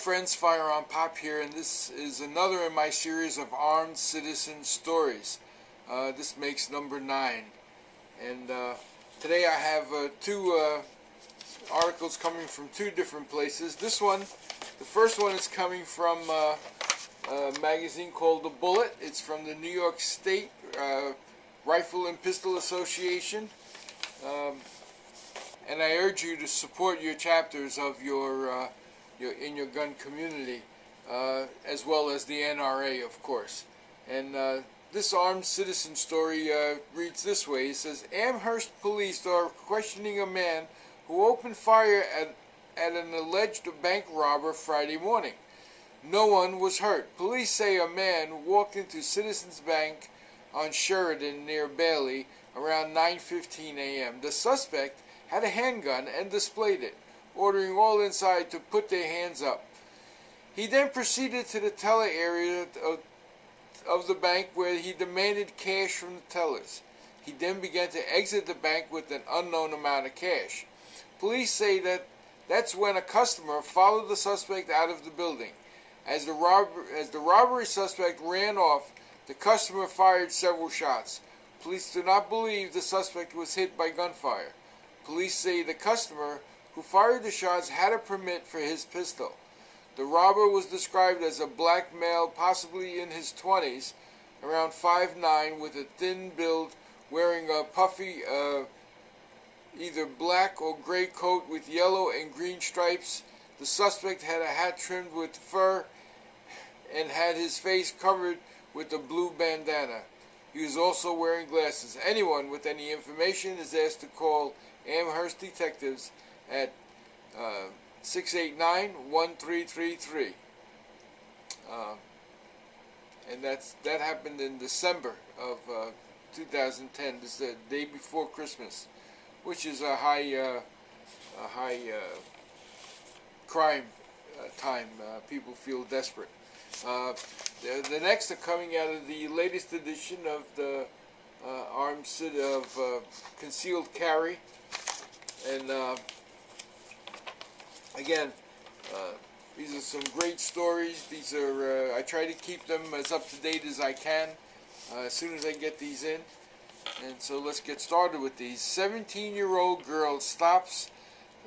friends, FirearmPop here, and this is another in my series of armed citizen stories. This makes number 9. And today I have two articles coming from two different places. The first one is coming from a magazine called The Bullet. It's from the New York State Rifle and Pistol Association. And I urge you to support your chapters of in your gun community, as well as the NRA, of course. And this armed citizen story reads this way. It says, Amherst police are questioning a man who opened fire at an alleged bank robber Friday morning. No one was hurt. Police say a man walked into Citizens Bank on Sheridan near Bailey around 9:15 a.m. The suspect had a handgun and displayed it, ordering all inside to put their hands up. He then proceeded to the teller area of the bank where he demanded cash from the tellers. He then began to exit the bank with an unknown amount of cash. Police say that's when a customer followed the suspect out of the building. As the robbery suspect ran off, the customer fired several shots. Police do not believe the suspect was hit by gunfire. Police say the customer who fired the shots had a permit for his pistol. The robber was described as a black male, possibly in his 20s, around 5'9", with a thin build, wearing a puffy either black or gray coat with yellow and green stripes. The suspect had a hat trimmed with fur and had his face covered with a blue bandana. He was also wearing glasses. Anyone with any information is asked to call Amherst detectives at 689-1333. And that happened in December of 2010. This is the day before Christmas, which is a high crime time. People feel desperate. The next are coming out of the latest edition of the concealed carry, and again, these are some great stories. These are I try to keep them as up to date as I can as soon as I get these in. And so let's get started with these. 17-year-old girl stops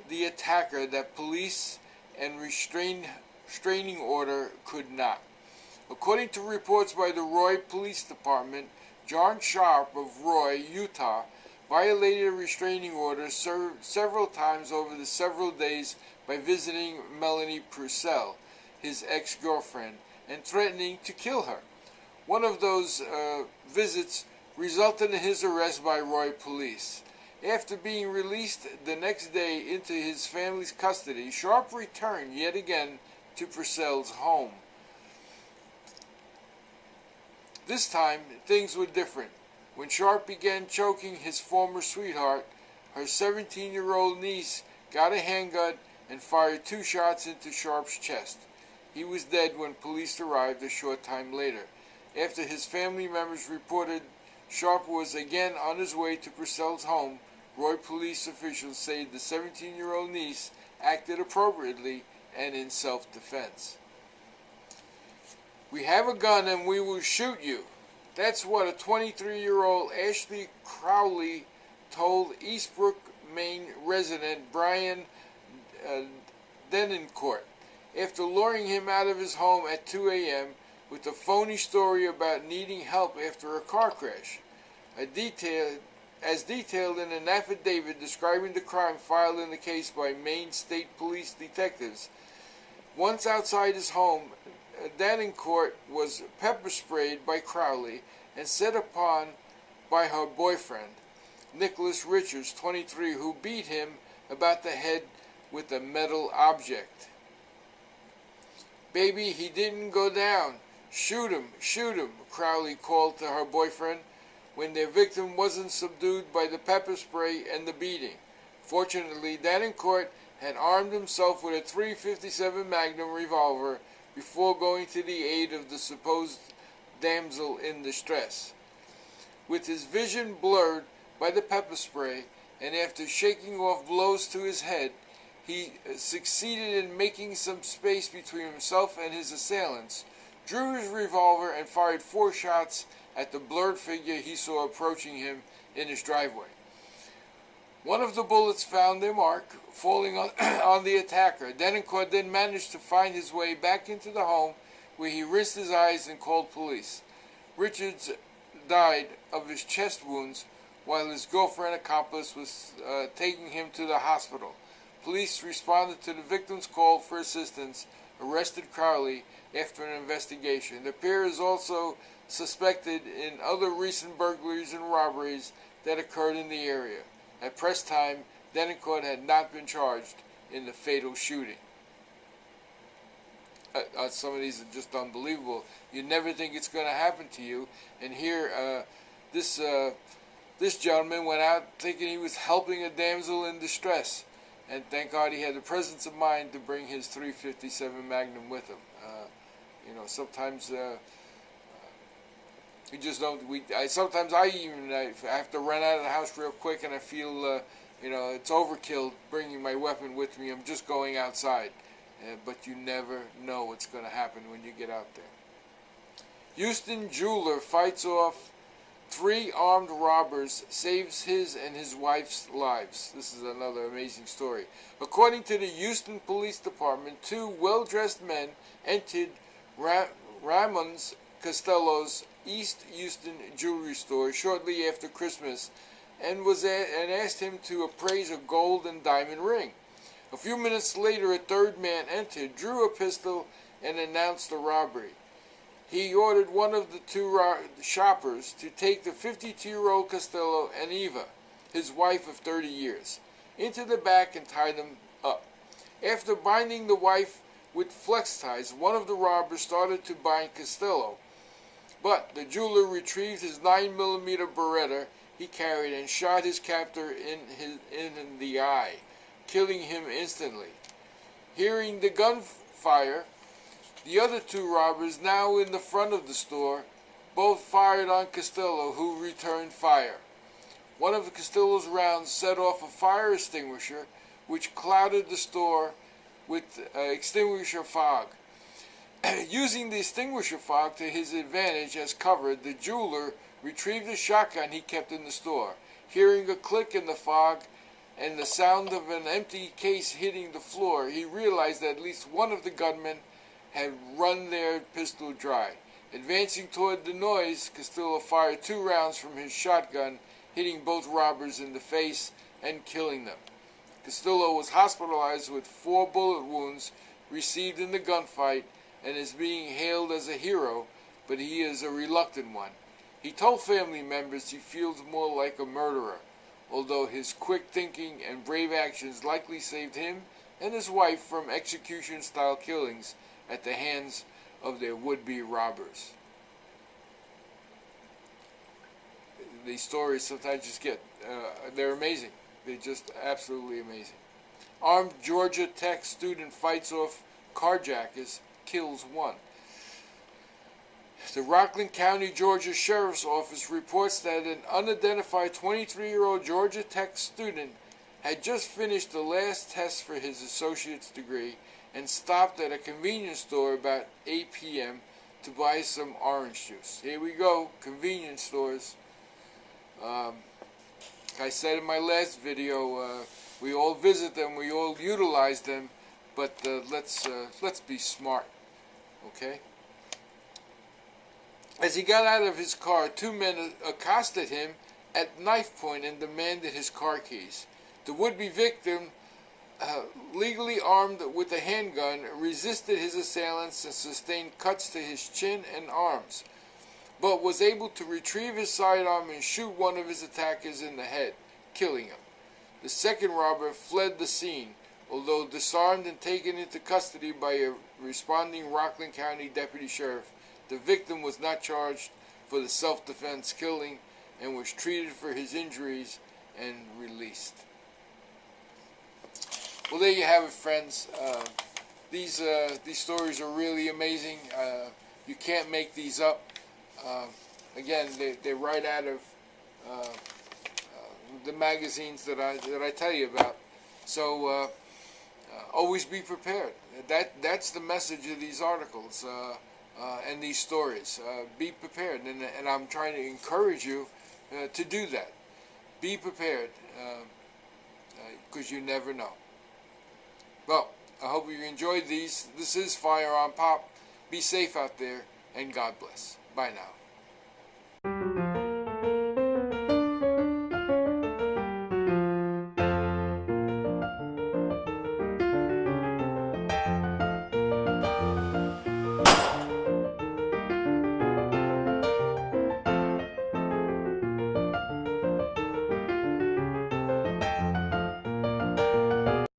the attacker that police and restraining order could not. According to reports by the Roy Police Department, John Sharp of Roy, Utah, violated a restraining order several times over the several days by visiting Melanie Purcell, his ex-girlfriend, and threatening to kill her. One of those visits resulted in his arrest by Roy police. After being released the next day into his family's custody, Sharp returned yet again to Purcell's home. This time, things were different. When Sharp began choking his former sweetheart, her 17-year-old niece got a handgun and fired 2 shots into Sharp's chest. He was dead when police arrived a short time later. After his family members reported Sharp was again on his way to Purcell's home, Roy police officials say the 17-year-old niece acted appropriately and in self-defense. We have a gun and we will shoot you. That's what a 23-year-old Ashley Crowley told Eastbrook, Maine resident Brian Denoncourt after luring him out of his home at 2 a.m. with a phony story about needing help after a car crash. As detailed in an affidavit describing the crime filed in the case by Maine State Police detectives. Once outside his home, Denoncourt was pepper sprayed by Crowley and set upon by her boyfriend, Nicholas Richards, 23, who beat him about the head with a metal object. Baby, he didn't go down. Shoot him, Crowley called to her boyfriend when their victim wasn't subdued by the pepper spray and the beating. Fortunately, Denoncourt had armed himself with a .357 Magnum revolver before going to the aid of the supposed damsel in distress. With his vision blurred by the pepper spray, and after shaking off blows to his head, he succeeded in making some space between himself and his assailants, drew his revolver, and fired 4 shots at the blurred figure he saw approaching him in his driveway. One of the bullets found their mark, falling on the attacker. Denoncourt then managed to find his way back into the home, where he rinsed his eyes and called police. Richards died of his chest wounds, while his girlfriend accomplice was taking him to the hospital. Police responded to the victim's call for assistance, arrested Crowley after an investigation. The pair is also suspected in other recent burglaries and robberies that occurred in the area. At press time, Denoncourt had not been charged in the fatal shooting. Some of these are just unbelievable. You never think it's going to happen to you. And here, this gentleman went out thinking he was helping a damsel in distress. And thank God he had the presence of mind to bring his .357 Magnum with him. Sometimes you just don't. Sometimes I have to run out of the house real quick, and I feel it's overkill bringing my weapon with me. I'm just going outside, but you never know what's going to happen when you get out there. Houston jeweler fights off 3 armed robbers, saves his and his wife's lives. This is another amazing story. According to the Houston Police Department, 2 well-dressed men entered Raymond Costello's East Houston jewelry store shortly after Christmas and asked him to appraise a gold and diamond ring. A few minutes later, a 3rd man entered, drew a pistol, and announced the robbery. He ordered one of the 2 shoppers to take the 52-year-old Costello and Eva, his wife of 30 years, into the back and tie them up. After binding the wife with flex ties, one of the robbers started to bind Costello, but the jeweler retrieved his 9mm Beretta he carried and shot his captor in the eye, killing him instantly. Hearing the gunfire, the other 2 robbers, now in the front of the store, both fired on Costello, who returned fire. One of Costello's rounds set off a fire extinguisher, which clouded the store with extinguisher fog. Using the extinguisher fog to his advantage as cover, the jeweler retrieved a shotgun he kept in the store. Hearing a click in the fog and the sound of an empty case hitting the floor, he realized that at least one of the gunmen had run their pistol dry. Advancing toward the noise, Costello fired 2 rounds from his shotgun, hitting both robbers in the face and killing them. Costello was hospitalized with 4 bullet wounds received in the gunfight and is being hailed as a hero, but he is a reluctant one. He told family members he feels more like a murderer, although his quick thinking and brave actions likely saved him and his wife from execution-style killings at the hands of their would-be robbers. These stories sometimes just they're amazing. They're just absolutely amazing. Armed Georgia Tech student fights off carjackers, kills 1. The Rockland County, Georgia Sheriff's Office reports that an unidentified 23-year-old Georgia Tech student had just finished the last test for his associate's degree and stopped at a convenience store about 8 p.m. to buy some orange juice. Here we go, convenience stores. Like I said in my last video, we all visit them, we all utilize them, but let's be smart, okay? As he got out of his car, 2 men accosted him at knife point and demanded his car keys. The would-be victim, legally armed with a handgun, resisted his assailants and sustained cuts to his chin and arms, but was able to retrieve his sidearm and shoot one of his attackers in the head, killing him. The second robber fled the scene, although disarmed and taken into custody by a responding Rockland County deputy sheriff. The victim was not charged for the self-defense killing and was treated for his injuries and released. Well, there you have it, friends. These stories are really amazing. You can't make these up. Again, they're right out of the magazines that I tell you about. So always be prepared. That's the message of these articles and these stories. Be prepared, and I'm trying to encourage you to do that. Be prepared, because you never know. Well, I hope you enjoyed these. This is FirearmPop. Be safe out there, and God bless. Bye now.